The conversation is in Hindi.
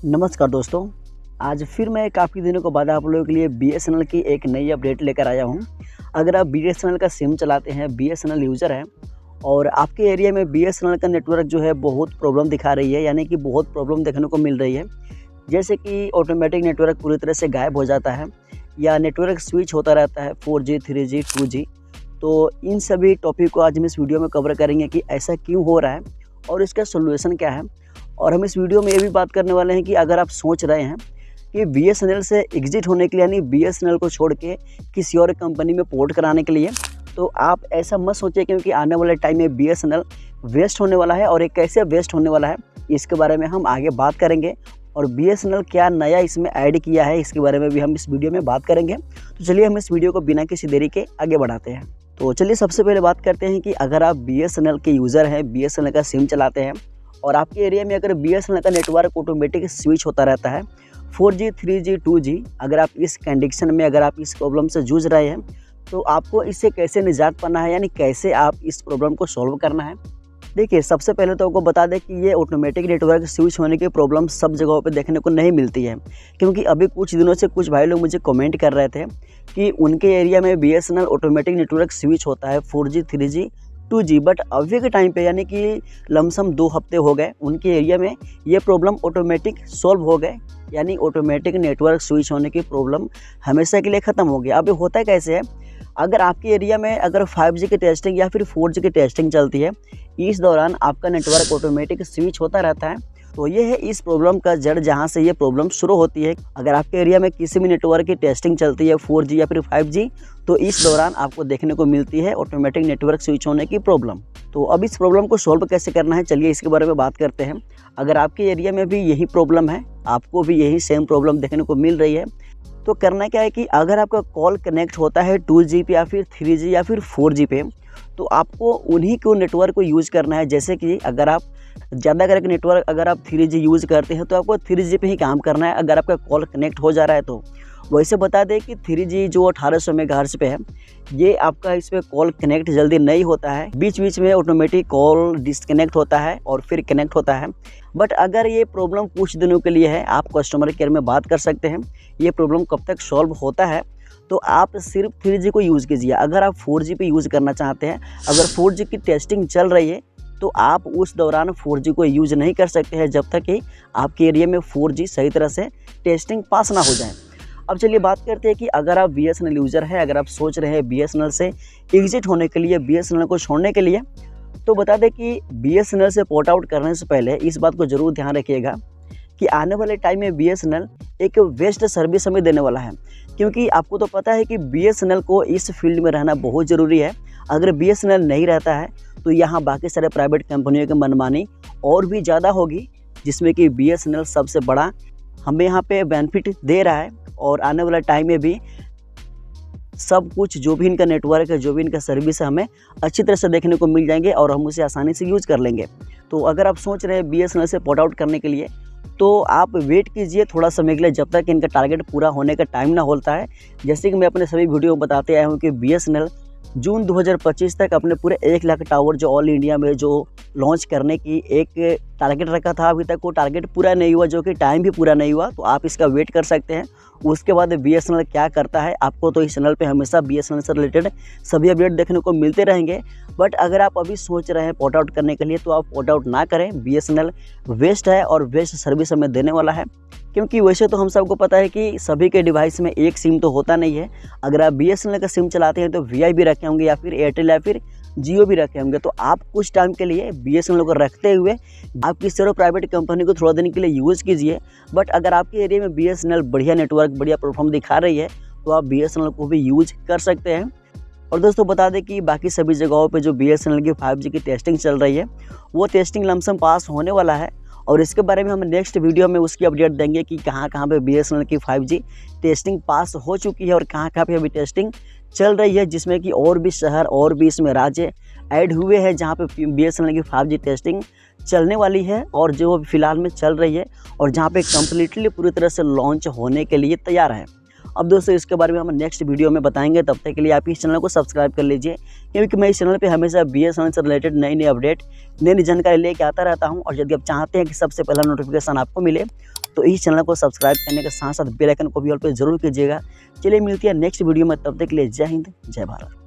नमस्कार दोस्तों, आज फिर मैं काफ़ी दिनों के बाद आप लोगों के लिए बीएसएनएल की एक नई अपडेट लेकर आया हूं। अगर आप बीएसएनएल का सिम चलाते हैं, बीएसएनएल यूज़र हैं और आपके एरिया में बीएसएनएल का नेटवर्क जो है बहुत प्रॉब्लम दिखा रही है, यानी कि बहुत प्रॉब्लम देखने को मिल रही है। जैसे कि ऑटोमेटिक नेटवर्क पूरी तरह से गायब हो जाता है या नेटवर्क स्विच होता रहता है 4G, 3G, 2G। तो इन सभी टॉपिक को आज हम इस वीडियो में कवर करेंगे कि ऐसा क्यों हो रहा है और इसका सोल्यूशन क्या है। और हम इस वीडियो में ये भी बात करने वाले हैं कि अगर आप सोच रहे हैं कि बीएसएनएल से एग्जिट होने के लिए, यानी बीएसएनएल को छोड़ के किसी और कंपनी में पोर्ट कराने के लिए, तो आप ऐसा मत सोचिए, क्योंकि आने वाले टाइम में बीएसएनएल वेस्ट होने वाला है। और ये कैसे वेस्ट होने वाला है इसके बारे में हम आगे बात करेंगे, और बीएसएनएल क्या नया इसमें ऐड किया है इसके बारे में भी हम इस वीडियो में बात करेंगे। तो चलिए हम इस वीडियो को बिना किसी देरी के आगे बढ़ाते हैं। तो चलिए सबसे पहले बात करते हैं कि अगर आप बीएसएनएल के यूज़र हैं, बीएसएनएल का सिम चलाते हैं और आपके एरिया में अगर बीएसएनएल का नेटवर्क ऑटोमेटिक स्विच होता रहता है 4G, 3G, 2G, अगर आप इस कंडीशन में, अगर आप इस प्रॉब्लम से जूझ रहे हैं, तो आपको इससे कैसे निजात पाना है, यानी कैसे आप इस प्रॉब्लम को सॉल्व करना है। देखिए, सबसे पहले तो आपको बता दें कि ये ऑटोमेटिक नेटवर्क स्विच होने की प्रॉब्लम सब जगहों पे देखने को नहीं मिलती है, क्योंकि अभी कुछ दिनों से कुछ भाई लोग मुझे कमेंट कर रहे थे कि उनके एरिया में बीएसएनएल ऑटोमेटिक नेटवर्क स्विच होता है 4G, 3G, 2G, बट अभी के टाइम पे, यानी कि लमसम 2 हफ्ते हो गए, उनके एरिया में ये प्रॉब्लम ऑटोमेटिक सॉल्व हो गए, यानी ऑटोमेटिक नेटवर्क स्विच होने की प्रॉब्लम हमेशा के लिए ख़त्म हो गया। अब ये होता कैसे है, अगर आपके एरिया में अगर 5G की टेस्टिंग या फिर 4G की टेस्टिंग चलती है, इस दौरान आपका नेटवर्क ऑटोमेटिक स्विच होता रहता है। तो ये है इस प्रॉब्लम का जड़, जहाँ से ये प्रॉब्लम शुरू होती है। अगर आपके एरिया में किसी भी नेटवर्क की टेस्टिंग चलती है 4G या फिर 5G, तो इस दौरान आपको देखने को मिलती है ऑटोमेटिक नेटवर्क स्विच होने की प्रॉब्लम। तो अब इस प्रॉब्लम को सॉल्व कैसे करना है, चलिए इसके बारे में बात करते हैं। अगर आपके एरिया में भी यही प्रॉब्लम है, आपको भी यही सेम प्रॉब्लम देखने को मिल रही है, तो करना क्या है कि अगर आपका कॉल कनेक्ट होता है 2G पे या फिर 3G या फिर 4G पे, तो आपको उन्हीं को नेटवर्क को यूज़ करना है। जैसे कि अगर आप ज़्यादा करके नेटवर्क अगर आप 3G यूज़ करते हैं, तो आपको 3G पे ही काम करना है अगर आपका कॉल कनेक्ट हो जा रहा है तो। वैसे बता दें कि 3G जो 1800 मेगाहर्ट्ज़ पे है, ये आपका इस पर कॉल कनेक्ट जल्दी नहीं होता है, बीच बीच में ऑटोमेटिक कॉल डिस्कनेक्ट होता है और फिर कनेक्ट होता है। बट अगर ये प्रॉब्लम कुछ दिनों के लिए है, आप कस्टमर केयर में बात कर सकते हैं ये प्रॉब्लम कब तक सॉल्व होता है। तो आप सिर्फ 3G को यूज़ कीजिए। अगर आप 4G पे यूज़ करना चाहते हैं, अगर 4G की टेस्टिंग चल रही है, तो आप उस दौरान 4G को यूज़ नहीं कर सकते हैं जब तक कि आपके एरिया में 4G सही तरह से टेस्टिंग पास ना हो जाए। अब चलिए बात करते हैं कि अगर आप बीएसएनएल यूज़र हैं, अगर आप सोच रहे हैं बीएसएनएल से एग्जिट होने के लिए, बीएसएनएल को छोड़ने के लिए, तो बता दें कि बीएसएनएल से पोर्ट आउट करने से पहले इस बात को ज़रूर ध्यान रखिएगा कि आने वाले टाइम में बीएसएनएल एक बेस्ट सर्विस हमें देने वाला है। क्योंकि आपको तो पता है कि बीएसएनएल को इस फील्ड में रहना बहुत ज़रूरी है। अगर बीएसएनएल नहीं रहता है, तो यहाँ बाकी सारे प्राइवेट कंपनियों की मनमानी और भी ज़्यादा होगी, जिसमें कि बीएसएनएल सबसे बड़ा हमें यहाँ पे बेनिफिट दे रहा है। और आने वाला टाइम में भी सब कुछ जो भी इनका नेटवर्क है, जो भी इनका सर्विस है, हमें अच्छी तरह से देखने को मिल जाएंगे और हम उसे आसानी से यूज़ कर लेंगे। तो अगर आप सोच रहे हैं बीएसएनएल से पोर्ट आउट करने के लिए, तो आप वेट कीजिए थोड़ा समय के लिए, जब तक इनका टारगेट पूरा होने का टाइम ना होता है। जैसे कि मैं अपने सभी वीडियो में बताते आया हूँ कि बीएसएनएल जून 2025 तक अपने पूरे 1 लाख टावर जो ऑल इंडिया में जो लॉन्च करने की एक टारगेट रखा था, अभी तक वो टारगेट पूरा नहीं हुआ, जो कि टाइम भी पूरा नहीं हुआ। तो आप इसका वेट कर सकते हैं। उसके बाद बीएसएनएल क्या करता है, आपको तो इस चैनल पे हमेशा बीएसएनएल से रिलेटेड सभी अपडेट देखने को मिलते रहेंगे। बट अगर आप अभी सोच रहे हैं पोर्ट आउट करने के लिए, तो आप पोर्ट आउट ना करें। बीएसएनएल वेस्ट है और वेस्ट सर्विस हमें देने वाला है। क्योंकि वैसे तो हम सबको पता है कि सभी के डिवाइस में एक सिम तो होता नहीं है। अगर आप बीएसएनएल का सिम चलाते हैं, तो वीआई भी रखे होंगे या फिर एयरटेल या फिर जियो भी रखे होंगे। तो आप कुछ टाइम के लिए बीएसएनएल को रखते हुए आप किसी और प्राइवेट कंपनी को थोड़ा दिन के लिए यूज़ कीजिए। बट अगर आपके एरिया में बीएसएनएल बढ़िया नेटवर्क, बढ़िया परफॉर्म दिखा रही है, तो आप बीएसएनएल को भी यूज कर सकते हैं। और दोस्तों बता दें कि बाकी सभी जगहों पे जो बीएसएनएल की 5G की टेस्टिंग चल रही है, वो टेस्टिंग लमसम पास होने वाला है। और इसके बारे में हम नेक्स्ट वीडियो में उसकी अपडेट देंगे कि कहाँ कहाँ पे बीएसएनएल की 5G टेस्टिंग पास हो चुकी है और कहाँ कहाँ पे अभी टेस्टिंग चल रही है, जिसमें कि और भी शहर और भी इसमें राज्य ऐड हुए हैं जहाँ पे बीएसएनएल की 5G टेस्टिंग चलने वाली है और जो फिलहाल में चल रही है, और जहाँ पे कम्प्लीटली पूरी तरह से लॉन्च होने के लिए तैयार है। अब दोस्तों इसके बारे में हम नेक्स्ट वीडियो में बताएंगे। तब तक के लिए आप इस चैनल को सब्सक्राइब कर लीजिए, क्योंकि मैं इस चैनल पे हमेशा बीएसएनएल से रिलेटेड नई अपडेट, नई जानकारी लेके आता रहता हूं। और यदि आप चाहते हैं कि सबसे पहला नोटिफिकेशन आपको मिले, तो इस चैनल को सब्सक्राइब करने के साथ साथ बेल आइकन को भी ऑल पे ज़रूर कीजिएगा। चलिए मिलती है नेक्स्ट वीडियो में, तब तक के लिए जय हिंद, जय भारत।